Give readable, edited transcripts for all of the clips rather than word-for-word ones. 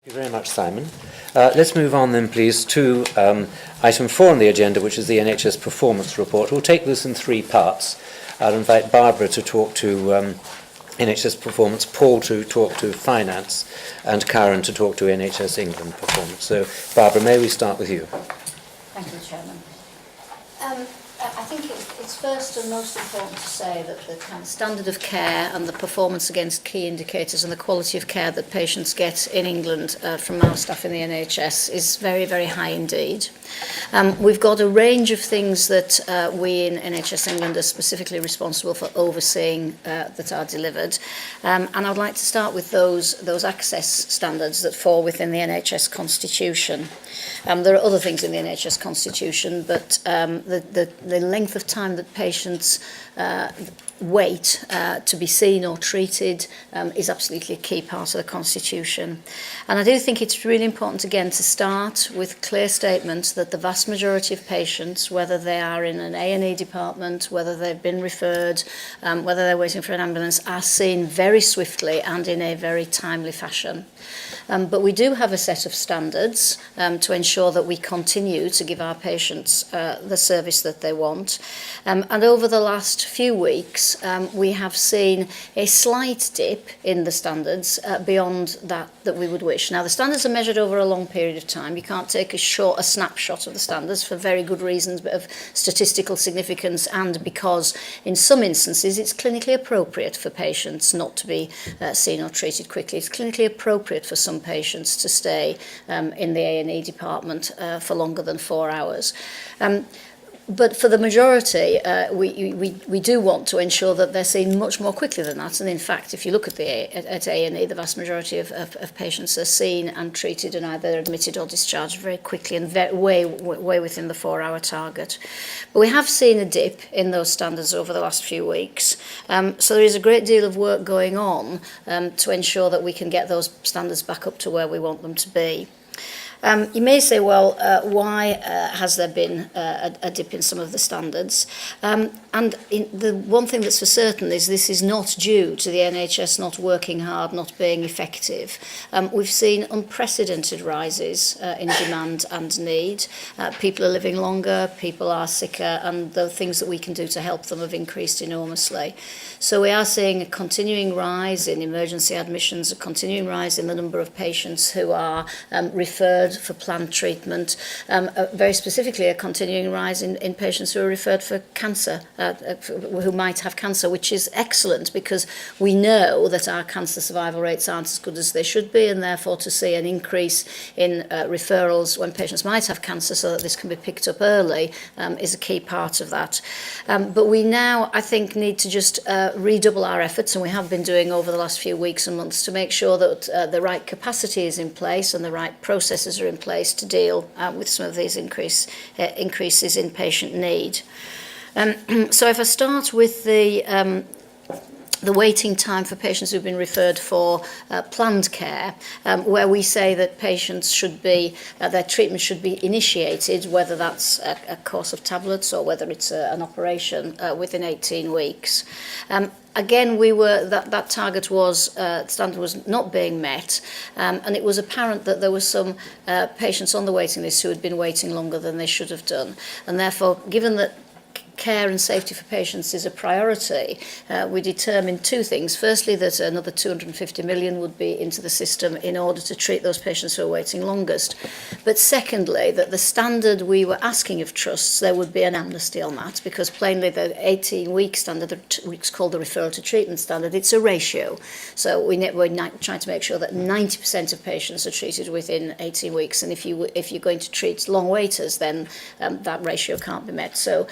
Thank you very much, Simon. Let's move on then, please, to item 4 on the agenda, which is the NHS performance report. We'll take this in 3 parts. I'll invite Barbara to talk to NHS performance, Paul to talk to finance, and Karen to talk to NHS England performance. So, Barbara, may we start with you? Thank you, Chairman. I think it's first and most important to say that the kind of standard of care and the performance against key indicators and the quality of care that patients get in England from our staff in the NHS is very, very high indeed. We've got a range of things that we in NHS England are specifically responsible for overseeing that are delivered. And I'd like to start with those access standards that fall within the NHS Constitution. There are other things in the NHS Constitution, but the length of time that patients wait to be seen or treated is absolutely a key part of the Constitution. And I do think it's really important, again, to start with clear statements that the vast majority of patients, whether they are in an A&E department, whether they've been referred, whether they're waiting for an ambulance, are seen very swiftly and in a very timely fashion. But we do have a set of standards to ensure that we continue to give our patients the service that they want. And over the last few weeks, we have seen a slight dip in the standards beyond that we would wish. Now, the standards are measured over a long period of time. You can't take a snapshot of the standards for very good reasons, but of statistical significance, and because in some instances it's clinically appropriate for patients not to be seen or treated quickly. It's clinically appropriate for some patients to stay in the A&E department for longer than 4 hours. But for the majority, we do want to ensure that they're seen much more quickly than that. And in fact, if you look at A&E, the vast majority of patients are seen and treated and either admitted or discharged very quickly and way within the 4-hour target. But we have seen a dip in those standards over the last few weeks. So there is a great deal of work going on to ensure that we can get those standards back up to where we want them to be. You may say, well, why has there been a dip in some of the standards? And the one thing that's for certain is this is not due to the NHS not working hard, not being effective. We've seen unprecedented rises in demand and need. People are living longer, people are sicker, and the things that we can do to help them have increased enormously. So we are seeing a continuing rise in emergency admissions, a continuing rise in the number of patients who are referred for planned treatment, very specifically a continuing rise in patients who are referred for cancer, who might have cancer, which is excellent because we know that our cancer survival rates aren't as good as they should be, and therefore to see an increase in referrals when patients might have cancer so that this can be picked up early is a key part of that. But we now, I think, need to just redouble our efforts, and we have been doing over the last few weeks and months, to make sure that the right capacity is in place and the right processes are in place to deal with some of these increases in patient need. So if I start with the waiting time for patients who've been referred for planned care, where we say that patients should be, their treatment should be initiated, whether that's a course of tablets or whether it's an operation within 18 weeks. Again, that target standard was not being met, and it was apparent that there were some patients on the waiting list who had been waiting longer than they should have done, and therefore, given that care and safety for patients is a priority, we determined 2 things. Firstly, that another 250 million would be into the system in order to treat those patients who are waiting longest. But secondly, that the standard we were asking of trusts, there would be an amnesty on that, because plainly the 18-week standard, it's called the referral to treatment standard, it's a ratio. So we're trying to make sure that 90% of patients are treated within 18 weeks, and if you're going to treat long waiters, then that ratio can't be met. So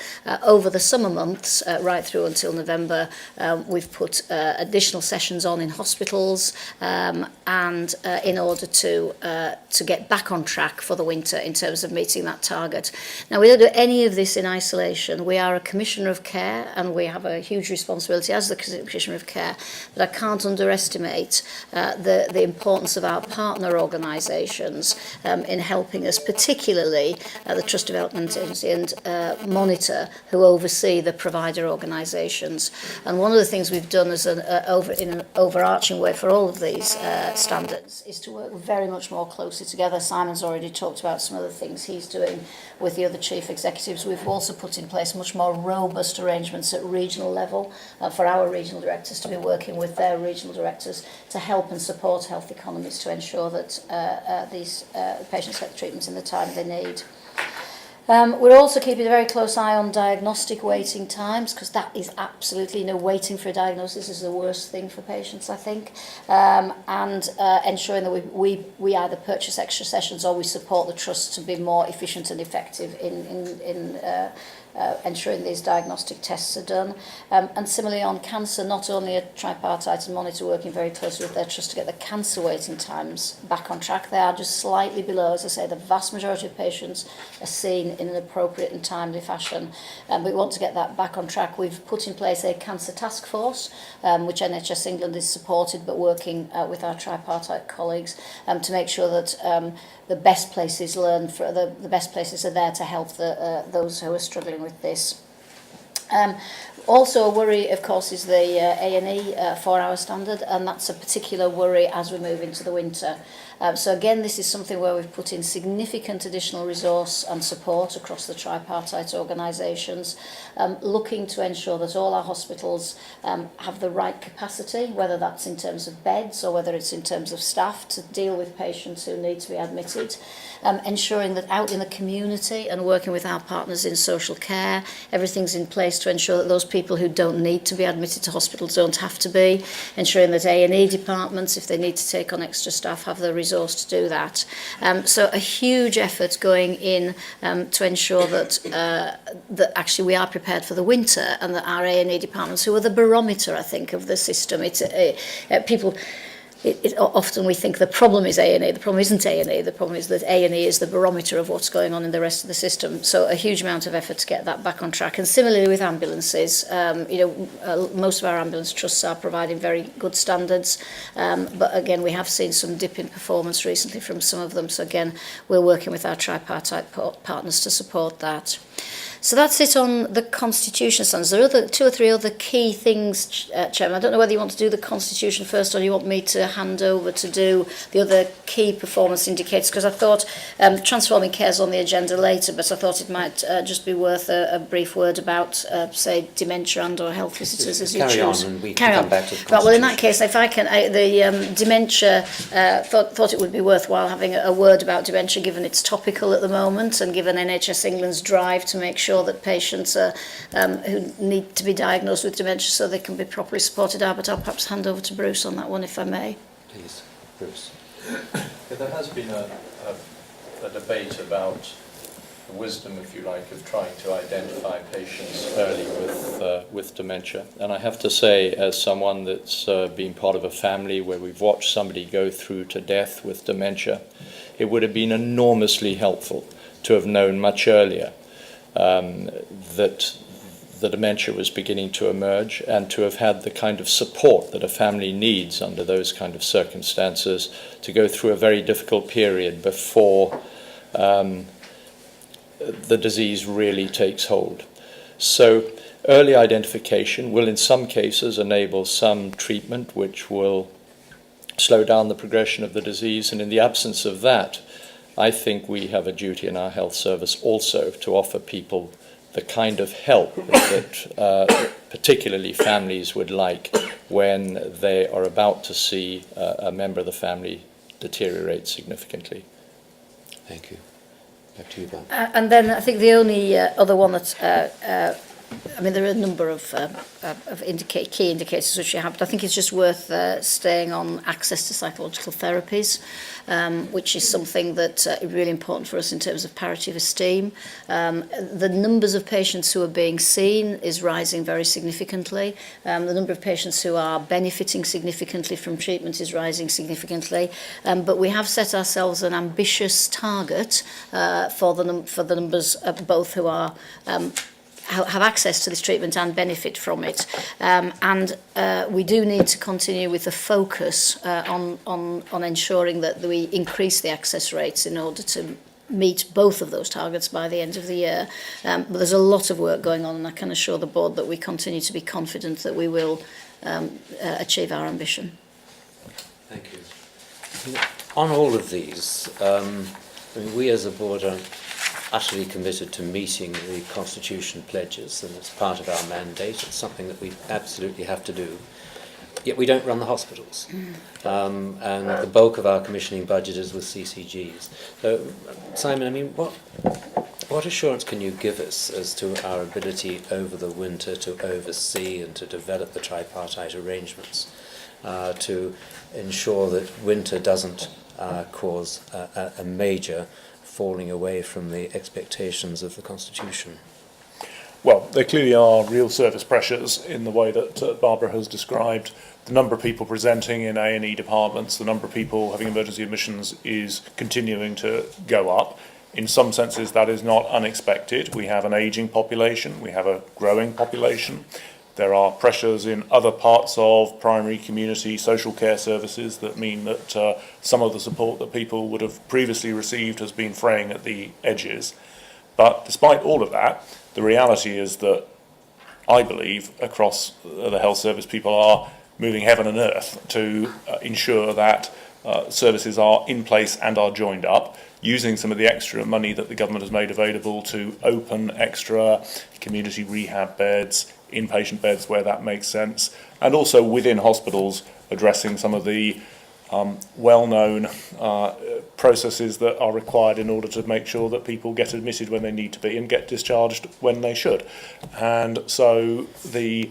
over the summer months, right through until November, we've put additional sessions on in hospitals, and in order to get back on track for the winter in terms of meeting that target. Now, we don't do any of this in isolation. We are a commissioner of care, and we have a huge responsibility as the commissioner of care, but I can't underestimate the importance of our partner organisations in helping us, particularly the Trust Development Agency and Monitor, who oversee the provider organisations. And one of the things we've done as in an overarching way for all of these standards is to work very much more closely together. Simon's already talked about some of the things he's doing with the other chief executives. We've also put in place much more robust arrangements at regional level for our regional directors to be working with their regional directors to help and support health economies to ensure that these patients get the treatments in the time they need. We're also keeping a very close eye on diagnostic waiting times, because that is absolutely, waiting for a diagnosis is the worst thing for patients, I think, and ensuring that we either purchase extra sessions or we support the trust to be more efficient and effective in ensuring these diagnostic tests are done. And similarly on cancer, not only are Tripartite and Monitor working very closely with their trust to get the cancer waiting times back on track, they are just slightly below. As I say, the vast majority of patients are seen in an appropriate and timely fashion. We want to get that back on track. We've put in place a cancer task force, which NHS England is supported, but working with our Tripartite colleagues to make sure that the best places learn, for the best places are there to help those who are struggling with this. Also a worry, of course, is the A&E 4-hour standard, and that's a particular worry as we move into the winter. So again, this is something where we've put in significant additional resource and support across the Tripartite organisations, looking to ensure that all our hospitals have the right capacity, whether that's in terms of beds or whether it's in terms of staff, to deal with patients who need to be admitted. Ensuring that out in the community and working with our partners in social care, everything's in place to ensure that those people who don't need to be admitted to hospitals don't have to be. Ensuring that A&E departments, if they need to take on extra staff, have the resource to do that. So a huge effort going in to ensure that that actually we are prepared for the winter, and that our A&E departments, who are the barometer, I think, of the system. People. Often we think the problem is A&E. The problem isn't A&E. The problem is that A&E is the barometer of what's going on in the rest of the system. So a huge amount of effort to get that back on track. And similarly with ambulances, most of our ambulance trusts are providing very good standards. But again, we have seen some dip in performance recently from some of them. So again, we're working with our Tripartite partners to support that. So that's it on the constitution standards. There are two or three other key things, Chairman. I don't know whether you want to do the constitution first or you want me to hand over to do the other key performance indicators, because I thought transforming care is on the agenda later, but I thought it might just be worth a brief word about, say, dementia and or health visitors as you choose. Carry on and we can come back to the constitution. Right, well, in that case, if I can, the dementia, thought it would be worthwhile having a word about dementia, given it's topical at the moment and given NHS England's drive to make sure that patients who need to be diagnosed with dementia so they can be properly supported are. But I'll perhaps hand over to Bruce on that one, if I may. Please, Bruce. Yeah, there has been a debate about the wisdom, if you like, of trying to identify patients early with dementia. And I have to say, as someone that's been part of a family where we've watched somebody go through to death with dementia, it would have been enormously helpful to have known much earlier that the dementia was beginning to emerge, and to have had the kind of support that a family needs under those kind of circumstances to go through a very difficult period before the disease really takes hold. So early identification will in some cases enable some treatment which will slow down the progression of the disease, and in the absence of that, I think we have a duty in our health service also to offer people the kind of help that particularly families would like when they are about to see a member of the family deteriorate significantly. Thank you. Back to you, Bob. And then I think the only other one that there are a number of key indicators which you have, but I think it's just worth staying on access to psychological therapies, which is something that is really important for us in terms of parity of esteem. The numbers of patients who are being seen is rising very significantly. The number of patients who are benefiting significantly from treatment is rising significantly. But we have set ourselves an ambitious target for the numbers of both who are have access to this treatment and benefit from it. And we do need to continue with the focus on ensuring that we increase the access rates in order to meet both of those targets by the end of the year. But there's a lot of work going on, and I can assure the board that we continue to be confident that we will achieve our ambition. Thank you. On all of these, we as a board are utterly committed to meeting the Constitution pledges, and it's part of our mandate. It's something that we absolutely have to do. Yet we don't run the hospitals, and the bulk of our commissioning budget is with CCGs. So, Simon, what assurance can you give us as to our ability over the winter to oversee and to develop the tripartite arrangements to ensure that winter doesn't cause a major falling away from the expectations of the Constitution? Well, there clearly are real service pressures in the way that Barbara has described. The number of people presenting in A&E departments, the number of people having emergency admissions is continuing to go up. In some senses, that is not unexpected. We have an ageing population, we have a growing population. There are pressures in other parts of primary community social care services that mean that some of the support that people would have previously received has been fraying at the edges. But despite all of that, the reality is that I believe across the health service people are moving heaven and earth to ensure that services are in place and are joined up, using some of the extra money that the government has made available to open extra community rehab beds, inpatient beds where that makes sense, and also within hospitals addressing some of the well-known processes that are required in order to make sure that people get admitted when they need to be and get discharged when they should. And so the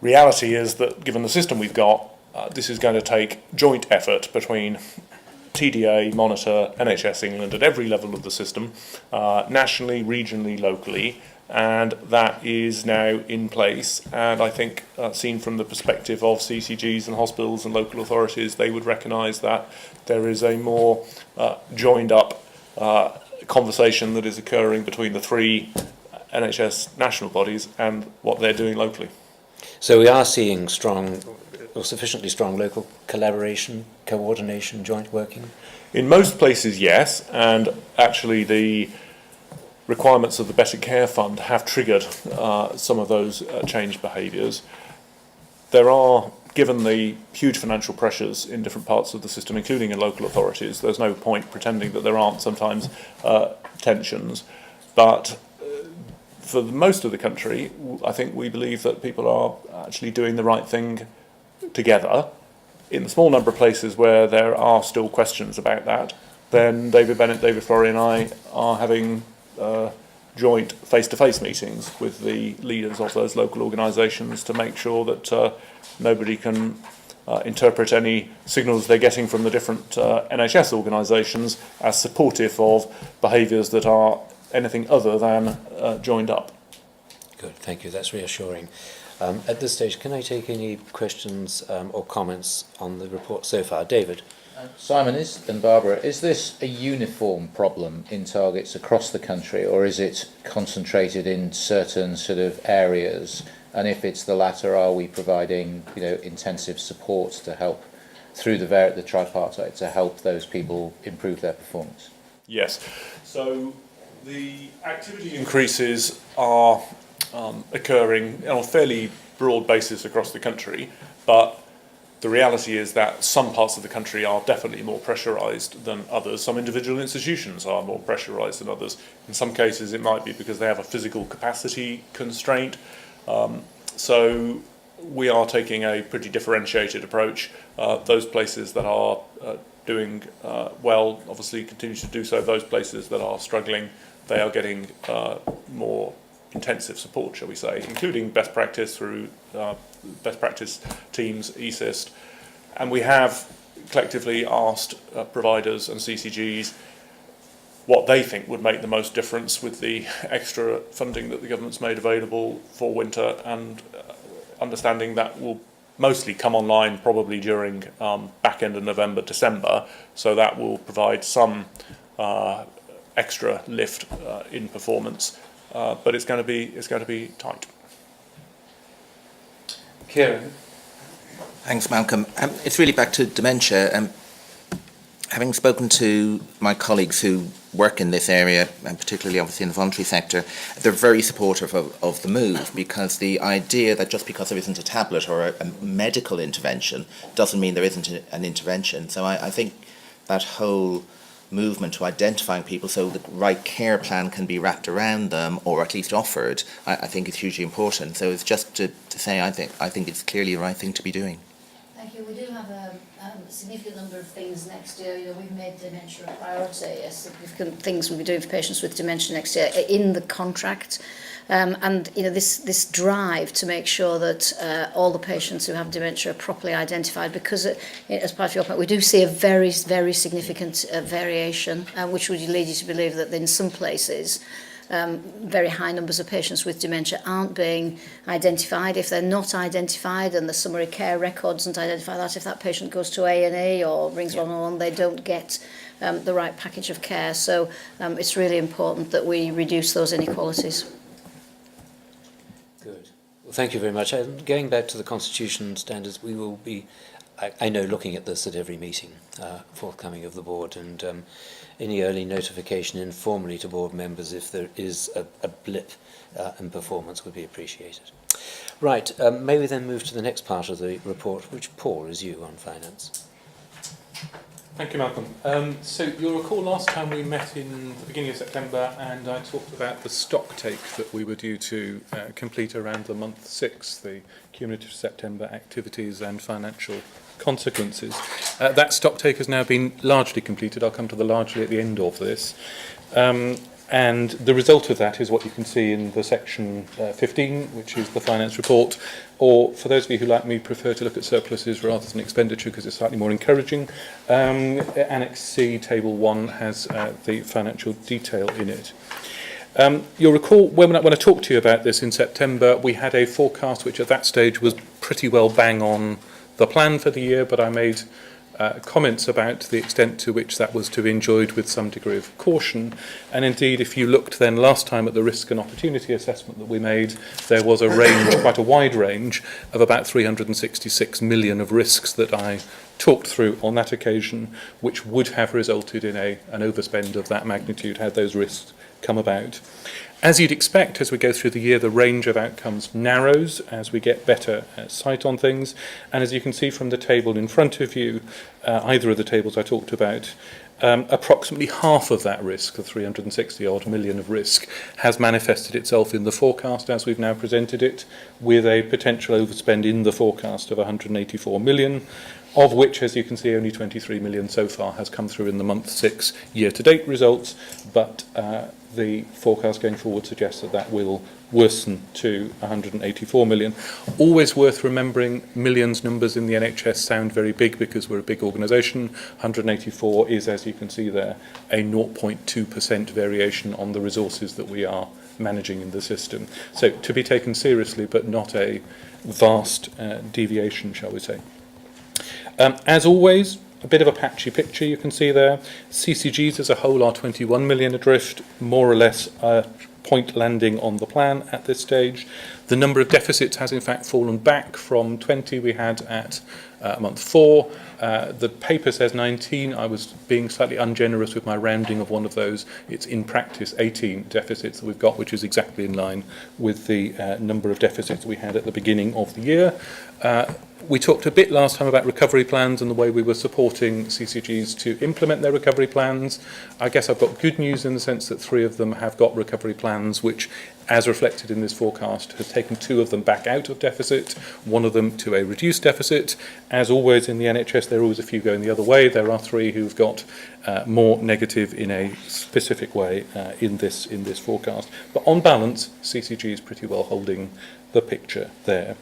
reality is that given the system we've got, this is going to take joint effort between TDA, Monitor, NHS England at every level of the system, nationally, regionally, locally, and that is now in place. And I think seen from the perspective of CCGs and hospitals and local authorities, they would recognise that there is a more joined up conversation that is occurring between the three NHS national bodies and what they're doing locally. So we are seeing strong or sufficiently strong local collaboration, coordination, joint working? In most places, yes, and actually the requirements of the Better Care Fund have triggered some of those changed behaviours. There are, given the huge financial pressures in different parts of the system, including in local authorities, there's no point pretending that there aren't sometimes tensions, but for most of the country, I think we believe that people are actually doing the right thing together. In the small number of places where there are still questions about that, then David Bennett, David Florey and I are having joint face-to-face meetings with the leaders of those local organisations to make sure that nobody can interpret any signals they're getting from the different NHS organisations as supportive of behaviours that are anything other than joined up. Good, thank you. That's reassuring. At this stage, can I take any questions or comments on the report so far? David? Simon and Barbara, is this a uniform problem in targets across the country, or is it concentrated in certain sort of areas? And if it's the latter, are we providing intensive support to help through the tripartite to help those people improve their performance? Yes. So the activity increases are occurring on a fairly broad basis across the country, but the reality is that some parts of the country are definitely more pressurised than others. Some individual institutions are more pressurised than others. In some cases it might be because they have a physical capacity constraint. So we are taking a pretty differentiated approach. Those places that are doing well obviously continue to do so. Those places that are struggling, they are getting more intensive support, shall we say, including best practice through best practice teams, ESIST. And we have collectively asked providers and CCGs what they think would make the most difference with the extra funding that the government's made available for winter, and understanding that will mostly come online probably during back end of November, December, so that will provide some extra lift in performance. But it's going to be tight. Kieran? Thanks, Malcolm. It's really back to dementia. Having spoken to my colleagues who work in this area, and particularly obviously in the voluntary sector, they're very supportive of the move, because the idea that just because there isn't a tablet or a medical intervention doesn't mean there isn't an intervention. So I think that whole movement to identifying people so the right care plan can be wrapped around them, or at least offered, I think is hugely important. So it's just to say I think it's clearly the right thing to be doing. Thank you. We do have a significant number of things next year. You know, we've made dementia a priority. Significant things we'll be doing for patients with dementia next year in the contract. And you know, this drive to make sure that all the patients who have dementia are properly identified, because as part of your point, we do see a very, very significant variation, which would lead you to believe that in some places very high numbers of patients with dementia aren't being identified. If they're not identified and the summary care record doesn't identify that, if that patient goes to A&E or rings 111, they don't get the right package of care. So it's really important that we reduce those inequalities. Good. Well, thank you very much. Going back to the constitution standards, we will be, I know, looking at this at every meeting forthcoming of the board, and any early notification informally to board members if there is a blip in performance would be appreciated. Right, may we then move to the next part of the report, which, Paul, is you on finance. Thank you, Malcolm. So you'll recall last time we met in the beginning of September, and I talked about the stock take that we were due to complete around the month 6, the cumulative September activities and financial consequences. That stock take has now been largely completed. I'll come to the largely at the end of this. And the result of that is what you can see in the section 15, which is the finance report, or for those of you who, like me, prefer to look at surpluses rather than expenditure because it's slightly more encouraging, Annex C, Table 1, has the financial detail in it. You'll recall when I talked to you about this in September, we had a forecast which at that stage was pretty well bang on the plan for the year, but I made comments about the extent to which that was to be enjoyed with some degree of caution. And indeed, if you looked then last time at the risk and opportunity assessment that we made, there was a range, quite a wide range, of about 366 million of risks that I talked through on that occasion, which would have resulted in an overspend of that magnitude had those risks come about. As you'd expect, as we go through the year, the range of outcomes narrows as we get better sight on things. And as you can see from the table in front of you, either of the tables I talked about, approximately half of that risk, the 360 odd million of risk, has manifested itself in the forecast as we've now presented it, with a potential overspend in the forecast of 184 million, of which, as you can see, only 23 million so far has come through in the month 6 year-to-date results, but the forecast going forward suggests that that will worsen to 184 million. Always worth remembering, millions numbers in the NHS sound very big because we're a big organisation. 184 is, as you can see there, a 0.2% variation on the resources that we are managing in the system. So to be taken seriously, but not a vast deviation, shall we say. As always, a bit of a patchy picture you can see there. CCGs as a whole are 21 million adrift, more or less a point landing on the plan at this stage. The number of deficits has in fact fallen back from 20 we had at month 4. The paper says 19. I was being slightly ungenerous with my rounding of one of those. It's in practice 18 deficits that we've got, which is exactly in line with the number of deficits we had at the beginning of the year. We talked a bit last time about recovery plans and the way we were supporting CCGs to implement their recovery plans. I guess I've got good news in the sense that 3 of them have got recovery plans, which, as reflected in this forecast, has taken 2 of them back out of deficit, 1 of them to a reduced deficit. As always in the NHS, there are always a few going the other way. There are 3 who've got more negative in a specific way in this forecast. But on balance, CCG is pretty well holding the picture there.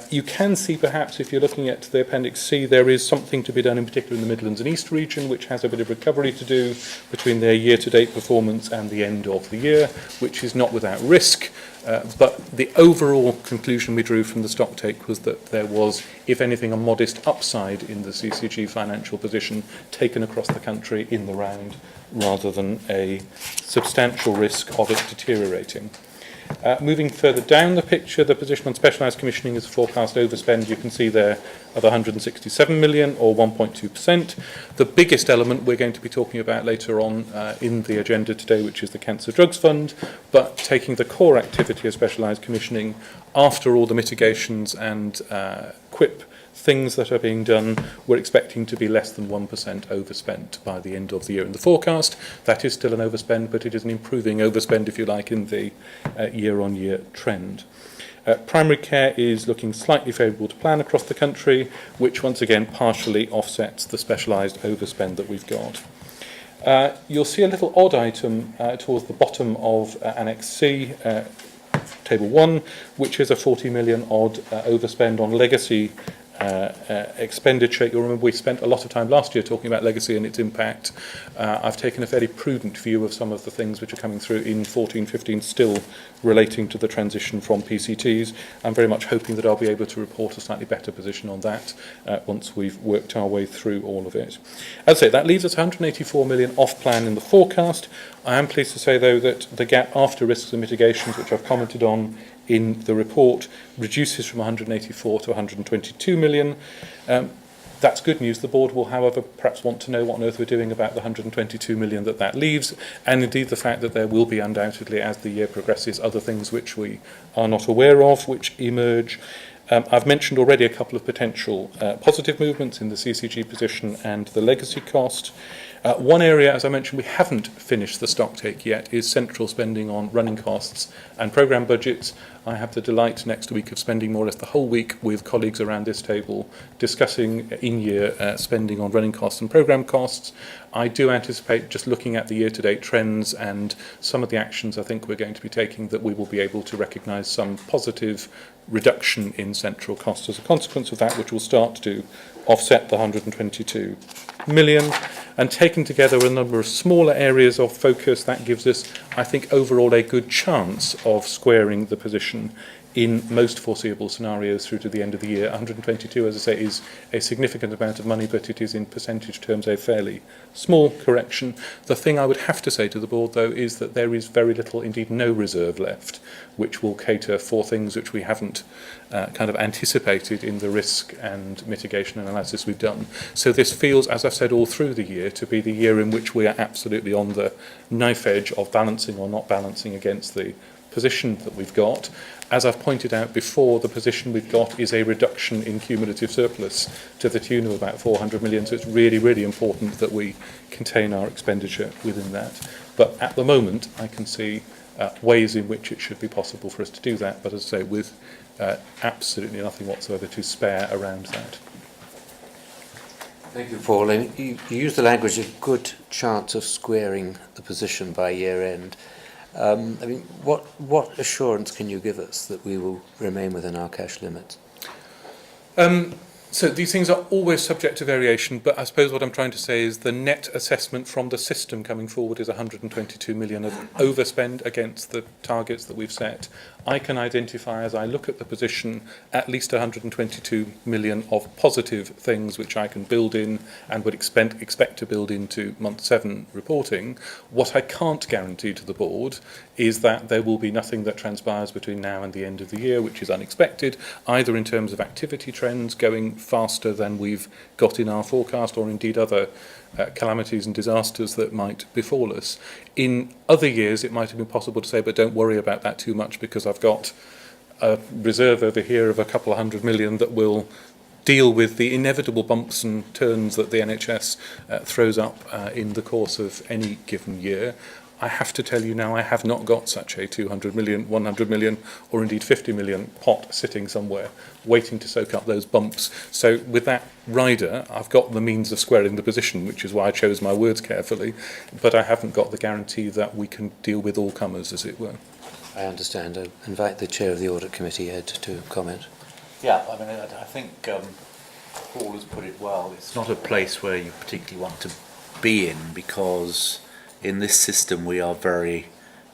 You can see, perhaps, if you're looking at the Appendix C, there is something to be done, in particular in the Midlands and East region, which has a bit of recovery to do between their year-to-date performance and the end of the year, which is not without risk. But the overall conclusion we drew from the stock take was that there was, if anything, a modest upside in the CCG financial position taken across the country in the round, rather than a substantial risk of it deteriorating. Moving further down the picture, the position on specialised commissioning is forecast overspend. You can see there of 167 million or 1.2%. The biggest element we're going to be talking about later on in the agenda today, which is the Cancer Drugs Fund, but taking the core activity of specialised commissioning after all the mitigations and QIP things that are being done, we're expecting to be less than 1% overspent by the end of the year in the forecast. That is still an overspend, but it is an improving overspend, if you like, in the year-on-year trend. Primary care is looking slightly favourable to plan across the country, which once again partially offsets the specialised overspend that we've got. You'll see a little odd item towards the bottom of Annex C, Table 1, which is a 40 million odd overspend on legacy expenditure. You'll remember we spent a lot of time last year talking about legacy and its impact. I've taken a fairly prudent view of some of the things which are coming through in 14-15 still relating to the transition from PCTs. I'm very much hoping that I'll be able to report a slightly better position on that once we've worked our way through all of it. As I say, that leaves us 184 million off plan in the forecast. I am pleased to say, though, that the gap after risks and mitigations, which I've commented on in the report, reduces from 184 to 122 million. That's good news. The board will, however, perhaps want to know what on earth we're doing about the 122 million that leaves, and indeed the fact that there will be undoubtedly, as the year progresses, other things which we are not aware of, which emerge. I've mentioned already a couple of potential positive movements in the CCG position and the legacy cost. One area, as I mentioned, we haven't finished the stock take yet is central spending on running costs and programme budgets. I have the delight next week of spending more or less the whole week with colleagues around this table discussing in-year spending on running costs and programme costs. I do anticipate, just looking at the year-to-date trends and some of the actions I think we're going to be taking, that we will be able to recognise some positive reduction in central costs as a consequence of that, which will start to offset the 122 million. And taken together a number of smaller areas of focus, that gives us, I think, overall a good chance of squaring the position in most foreseeable scenarios through to the end of the year. 122, as I say, is a significant amount of money, but it is in percentage terms a fairly small correction. The thing I would have to say to the board, though, is that there is very little, indeed no reserve left, which will cater for things which we haven't kind of anticipated in the risk and mitigation analysis we've done. So this feels, as I've said all through the year, to be the year in which we are absolutely on the knife edge of balancing or not balancing against the position that we've got. As I've pointed out before, the position we've got is a reduction in cumulative surplus to the tune of about 400 million, so it's really, really important that we contain our expenditure within that. But at the moment, I can see ways in which it should be possible for us to do that, but as I say, with absolutely nothing whatsoever to spare around that. Thank you, Paul. And you use the language of good chance of squaring the position by year end. I mean, what assurance can you give us that we will remain within our cash limits? So these things are always subject to variation, but I suppose what I'm trying to say is the net assessment from the system coming forward is 122 million of overspend against the targets that we've set. I can identify, as I look at the position, at least 122 million of positive things which I can build in and would expect to build into month 7 reporting. What I can't guarantee to the board is that there will be nothing that transpires between now and the end of the year which is unexpected, either in terms of activity trends going faster than we've got in our forecast, or indeed other calamities and disasters that might befall us. In other years it might have been possible to say, but don't worry about that too much because I've got a reserve over here of a couple of 100 million that will deal with the inevitable bumps and turns that the NHS throws up in the course of any given year. I have to tell you now, I have not got such a 200 million, 100 million, or indeed 50 million pot sitting somewhere waiting to soak up those bumps. So with that rider, I've got the means of squaring the position, which is why I chose my words carefully, but I haven't got the guarantee that we can deal with all comers, as it were. I understand. I invite the chair of the audit committee, Ed, to comment. Yeah, I mean, I think Paul has put it well. It's not a place where you particularly want to be in, because in this system we are very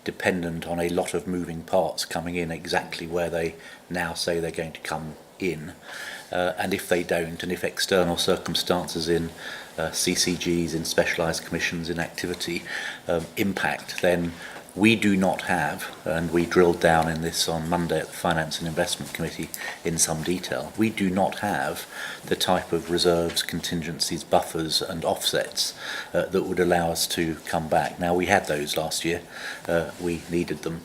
dependent on a lot of moving parts coming in exactly where they now say they're going to come in, and if they don't, and if external circumstances in CCGs, in specialised commissions, in activity impact, then we do not have, and we drilled down in this on Monday at the Finance and Investment Committee in some detail, we do not have the type of reserves, contingencies, buffers and offsets that would allow us to come back. Now, we had those last year. We needed them.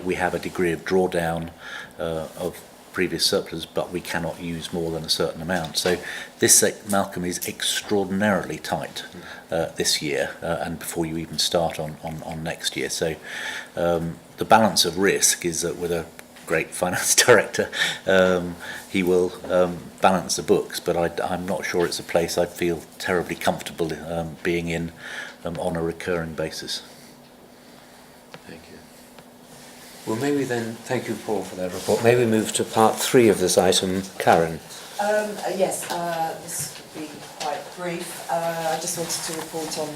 We have a degree of drawdown of previous surplus, but we cannot use more than a certain amount. So this, Malcolm, is extraordinarily tight this year, and before you even start on next year. So the balance of risk is that with a great finance director, he will balance the books, but I'm not sure it's a place I'd feel terribly comfortable being in on a recurring basis. Thank you. Well, maybe then, thank you, Paul, for that report. Maybe move to part 3 of this item. Karen. Yes, this will be quite brief. I just wanted to report on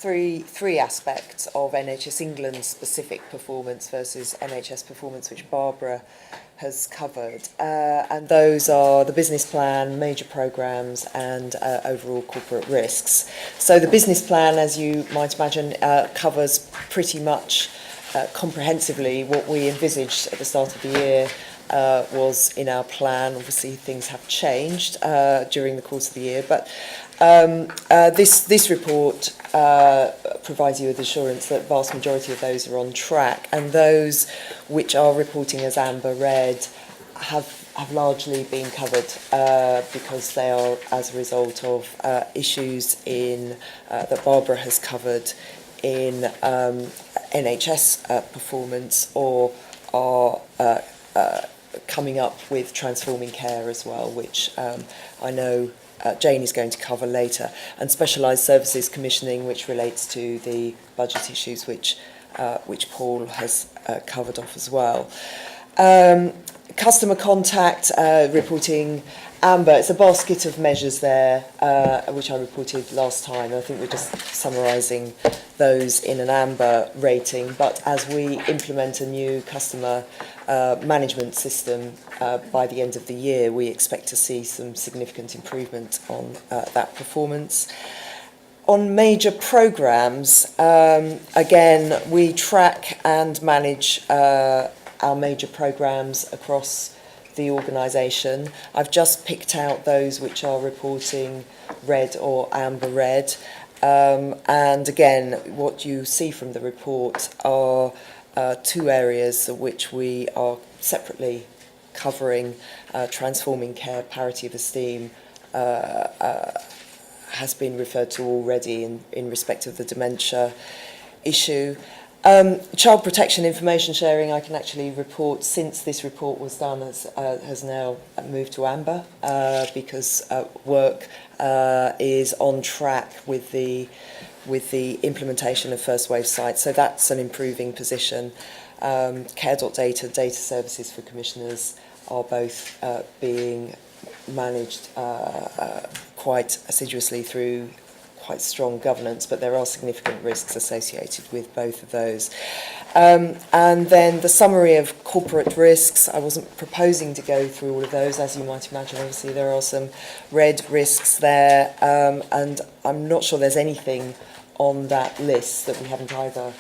three aspects of NHS England's specific performance versus NHS performance, which Barbara has covered. And those are the business plan, major programmes and overall corporate risks. So the business plan, as you might imagine, covers pretty much comprehensively what we envisaged at the start of the year was in our plan. Obviously, things have changed during the course of the year, but this report provides you with assurance that the vast majority of those are on track, and those which are reporting as amber red have largely been covered because they are as a result of issues in that Barbara has covered in NHS performance, or are coming up with transforming care as well, which I know Jane is going to cover later, and specialised services commissioning, which relates to the budget issues which Paul has covered off as well. Customer contact reporting amber. It's a basket of measures there, which I reported last time. I think we're just summarising those in an amber rating. But as we implement a new customer management system by the end of the year, we expect to see some significant improvement on that performance. On major programmes, again, we track and manage our major programmes across the organisation. I've just picked out those which are reporting red or amber red. And again, what you see from the report are 2 areas which we are separately covering. Transforming care, parity of esteem has been referred to already in respect of the dementia issue. Child protection information sharing, I can actually report, since this report was done, has now moved to amber because work is on track with the implementation of first wave sites. So that's an improving position. Care.data, data services for commissioners are both being managed quite assiduously through quite strong governance, but there are significant risks associated with both of those. And then the summary of corporate risks, I wasn't proposing to go through all of those, as you might imagine. Obviously, there are some red risks there, and I'm not sure there's anything on that list that we haven't either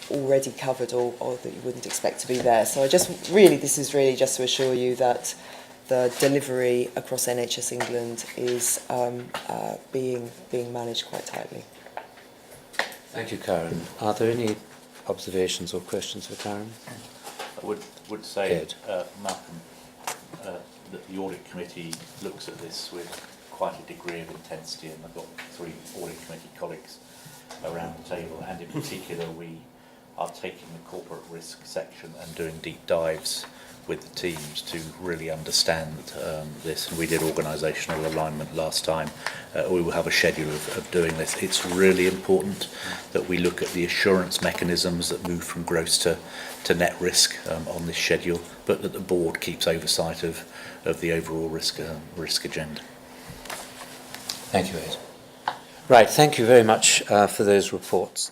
already covered or that you wouldn't expect to be there. So this is really just to assure you that the delivery across NHS England is being managed quite tightly. Thank you, Karen. Are there any observations or questions for Karen? I would say, Malcolm, that the Audit Committee looks at this with quite a degree of intensity, and I've got 3 Audit Committee colleagues around the table, and in particular we are taking the corporate risk section and doing deep dives with the teams to really understand this, and we did organisational alignment last time. We will have a schedule of doing this. It's really important that we look at the assurance mechanisms that move from gross to net risk on this schedule, but that the board keeps oversight of the overall risk agenda. Thank you, Ed. Right, thank you very much for those reports.